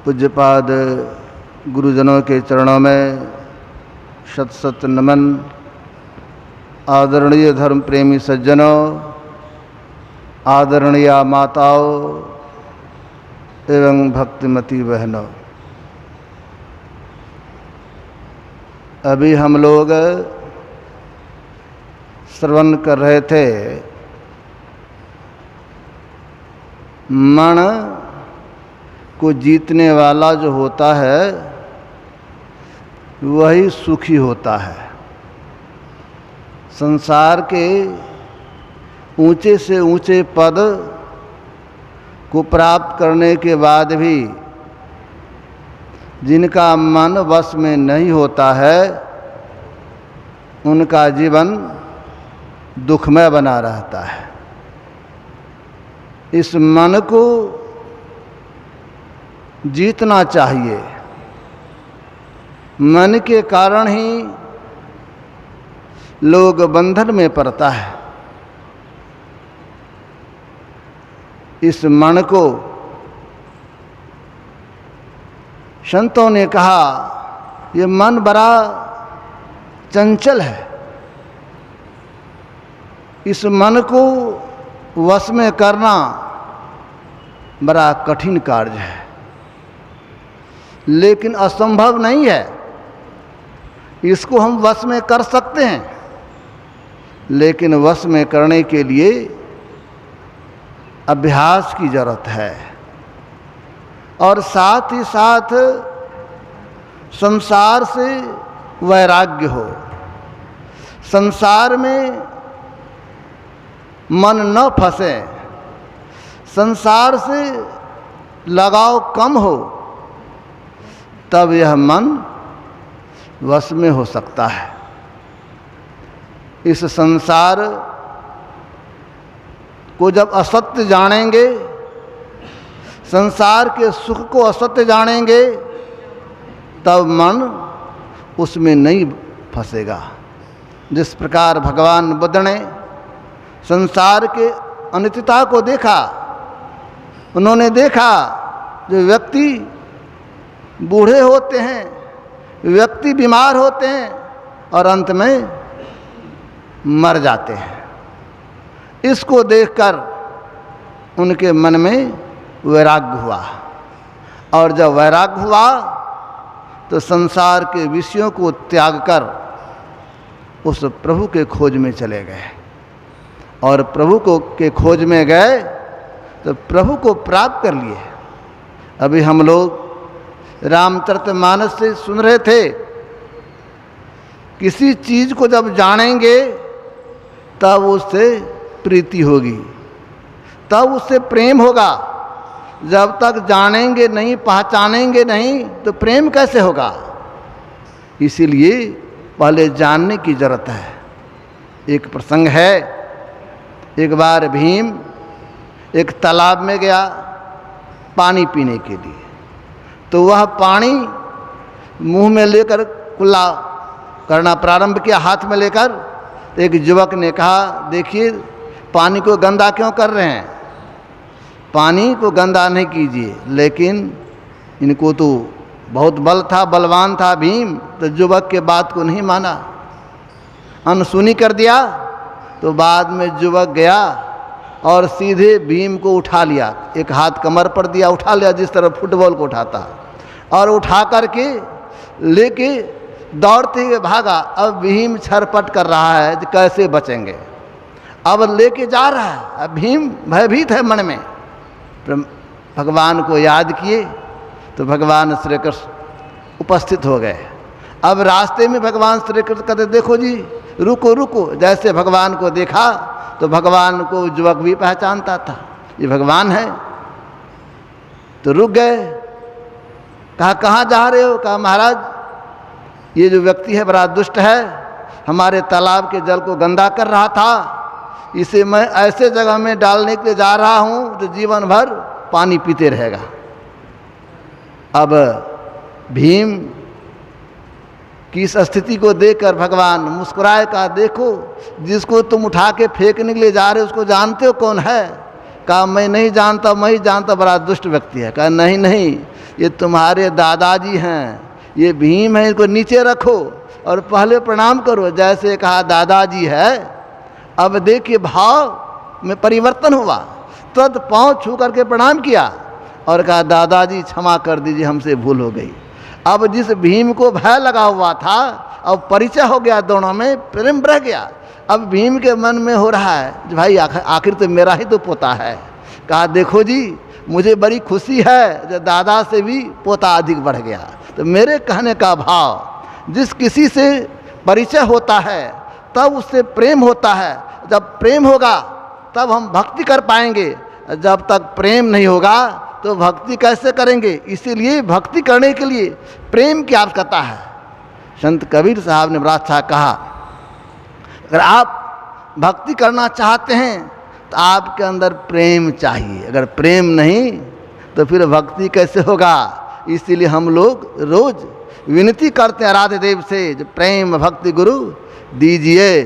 पूज्यपाद गुरुजनों के चरणों में शत शत नमन। आदरणीय धर्म प्रेमी सज्जनों, आदरणीय माताओं एवं भक्तिमती बहनों, अभी हम लोग श्रवण कर रहे थे मन को जीतने वाला जो होता है वही सुखी होता है। संसार के ऊंचे से ऊंचे पद को प्राप्त करने के बाद भी जिनका मन वश में नहीं होता है उनका जीवन दुखमय बना रहता है। इस मन को जीतना चाहिए। मन के कारण ही लोग बंधन में पड़ता है। इस मन को संतों ने कहा ये मन बड़ा चंचल है, इस मन को वश में करना बड़ा कठिन कार्य है, लेकिन असंभव नहीं है। इसको हम वश में कर सकते हैं, लेकिन वश में करने के लिए अभ्यास की जरूरत है और साथ ही साथ संसार से वैराग्य हो। संसार में मन न फंसे, संसार से लगाव कम हो, तब यह मन वश में हो सकता है। इस संसार को जब असत्य जानेंगे, संसार के सुख को असत्य जानेंगे, तब मन उसमें नहीं फंसेगा। जिस प्रकार भगवान बुद्ध ने संसार के अनित्यता को देखा, उन्होंने देखा जो व्यक्ति बूढ़े होते हैं, व्यक्ति बीमार होते हैं और अंत में मर जाते हैं। इसको देखकर उनके मन में वैराग्य हुआ और जब वैराग्य हुआ तो संसार के विषयों को त्याग कर उस प्रभु के खोज में चले गए और प्रभु को के खोज में गए तो प्रभु को प्राप्त कर लिए। अभी हम लोग रामचरितमानस से सुन रहे थे, किसी चीज़ को जब जानेंगे तब उससे प्रीति होगी, तब उससे प्रेम होगा। जब तक जानेंगे नहीं, पहचानेंगे नहीं तो प्रेम कैसे होगा? इसीलिए पहले जानने की जरूरत है। एक प्रसंग है, एक बार भीम एक तालाब में गया पानी पीने के लिए, तो वह पानी मुंह में लेकर कुल्ला करना प्रारंभ किया, हाथ में लेकर। एक युवक ने कहा, देखिए पानी को गंदा क्यों कर रहे हैं? पानी को गंदा नहीं कीजिए। लेकिन इनको तो बहुत बल था, बलवान था भीम, तो युवक के बात को नहीं माना, अनसुनी कर दिया। तो बाद में युवक गया और सीधे भीम को उठा लिया, एक हाथ कमर पर दिया, उठा लिया जिस तरह फुटबॉल को उठाता, और उठा करके लेके दौड़ते हुए भागा। अब भीम छरपट कर रहा है कि कैसे बचेंगे। अब लेके जा रहा है, अब भीम भयभीत है मन में। भगवान को याद किए तो भगवान श्री कृष्ण उपस्थित हो गए। अब रास्ते में भगवान श्री कृष्ण कहते, देखो जी रुको रुको। जैसे भगवान को देखा तो भगवान को युवक भी पहचानता था, ये भगवान है। तो रुक गए। कहा, कहाँ जा रहे हो? कहा, महाराज ये जो व्यक्ति है बड़ा दुष्ट है, हमारे तालाब के जल को गंदा कर रहा था, इसे मैं ऐसे जगह में डालने के लिए जा रहा हूँ तो जीवन भर पानी पीते रहेगा। अब भीम की इस स्थिति को देखकर भगवान मुस्कुराए, कहा, देखो जिसको तुम उठा के फेंकने के लिए जा रहे हो उसको जानते हो कौन है? कहा, मैं नहीं जानता, मैं ही जानता, बड़ा दुष्ट व्यक्ति है। कहा, नहीं नहीं, ये तुम्हारे दादाजी हैं, ये भीम है, इनको नीचे रखो और पहले प्रणाम करो। जैसे कहा दादाजी है, अब देखिए भाव में परिवर्तन हुआ। तुरंत पाँव छू करके प्रणाम किया और कहा दादाजी क्षमा कर दीजिए, हमसे भूल हो गई। अब जिस भीम को भय लगा हुआ था, अब परिचय हो गया, दोनों में प्रेम बढ़ गया। अब भीम के मन में हो रहा है भाई आखिर तो मेरा ही तो पोता है। कहा देखो जी, मुझे बड़ी खुशी है जो दादा से भी पोता अधिक बढ़ गया। तो मेरे कहने का भाव, जिस किसी से परिचय होता है तब उससे प्रेम होता है। जब प्रेम होगा तब हम भक्ति कर पाएंगे, जब तक प्रेम नहीं होगा तो भक्ति कैसे करेंगे। इसीलिए भक्ति करने के लिए प्रेम की आवश्यकता है। संत कबीर साहब ने बड़ा अच्छा कहा, अगर आप भक्ति करना चाहते हैं तो आपके अंदर प्रेम चाहिए। अगर प्रेम नहीं तो फिर भक्ति कैसे होगा। इसीलिए हम लोग रोज विनती करते हैं आराध्य देव से, जो प्रेम भक्ति गुरु दीजिए,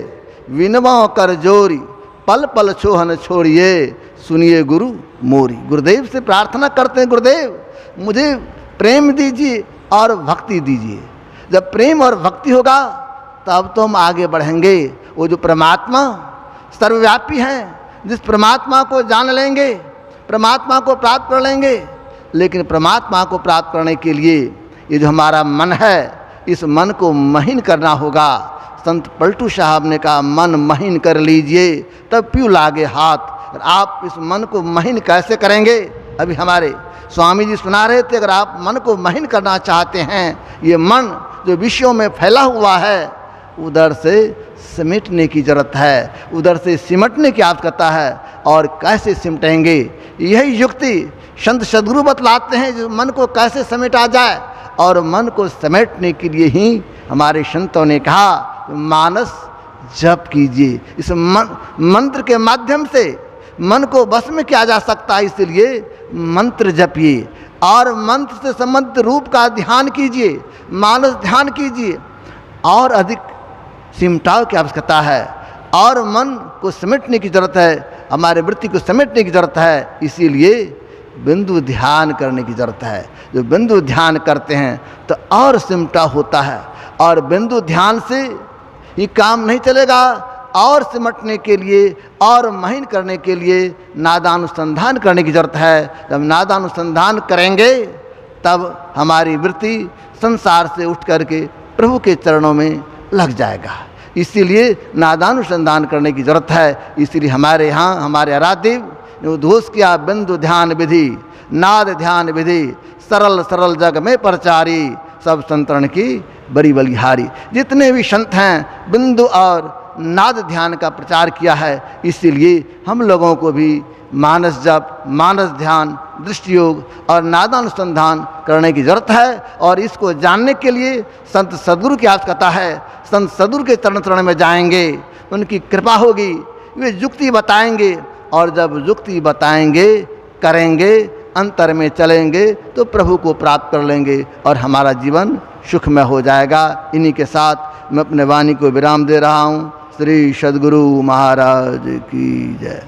विनवा कर जोरी पल पल छोहन छोड़िए, सुनिए गुरु मोरी। गुरुदेव से प्रार्थना करते हैं, गुरुदेव मुझे प्रेम दीजिए और भक्ति दीजिए। जब प्रेम और भक्ति होगा तब तो हम आगे बढ़ेंगे। वो जो परमात्मा सर्वव्यापी हैं, जिस परमात्मा को जान लेंगे, परमात्मा को प्राप्त कर लेंगे। लेकिन परमात्मा को प्राप्त करने के लिए ये जो हमारा मन है, इस मन को महीन करना होगा। संत पलटू साहब ने कहा, मन महीन कर लीजिए तब प्यू लागे हाथ। और आप इस मन को महीन कैसे करेंगे। अभी हमारे स्वामी जी सुना रहे थे, अगर आप मन को महीन करना चाहते हैं, ये मन जो विश्व में फैला हुआ है, उधर से समेटने की जरूरत है, उधर से सिमटने की आवश्यकता है। और कैसे सिमटेंगे, यही युक्ति संत सद्गुरु बतलाते हैं, जो मन को कैसे समेटा जाए। और मन को समेटने के लिए ही हमारे संतों ने कहा, मानस जप कीजिए। इस मंत्र के माध्यम से मन को बस में किया जा सकता है। इसलिए मंत्र जपिए और मंत्र से संबंधित रूप का ध्यान कीजिए, मानस ध्यान कीजिए। और अधिक सिमटाव की आवश्यकता है और मन को समेटने की जरूरत है, हमारे वृत्ति को समेटने की जरूरत है। इसीलिए बिंदु ध्यान करने की जरूरत है। जो बिंदु ध्यान करते हैं तो और सिमटा होता है। और बिंदु ध्यान से ये काम नहीं चलेगा, और सिमटने के लिए और महीन करने के लिए नादानुसंधान करने की जरूरत है। जब नादानुसंधान करेंगे तब हमारी वृत्ति संसार से उठ करके प्रभु के चरणों में लग जाएगा। इसीलिए नादानुसंधान करने की जरूरत है। इसीलिए हमारे यहाँ हमारे आराध्य ने उद्घोष किया, बिंदु ध्यान विधि नाद ध्यान विधि, सरल सरल जग में प्रचारी, सब संतरण की बड़ी बलिहारी। जितने भी संत हैं बिंदु और नाद ध्यान का प्रचार किया है। इसीलिए हम लोगों को भी मानस जप, मानस ध्यान, दृष्टि योग और नादानुसंधान करने की जरूरत है। और इसको जानने के लिए संत सद्गुरु की आवश्यकता है। संत सद्गुरु के चरण चरण में जाएंगे, उनकी कृपा होगी, वे युक्ति बताएंगे। और जब युक्ति बताएंगे, करेंगे, अंतर में चलेंगे तो प्रभु को प्राप्त कर लेंगे और हमारा जीवन सुखमय हो जाएगा। इन्हीं के साथ मैं अपने वाणी को विराम दे रहा हूँ। श्री सद्गुरु महाराज की जय।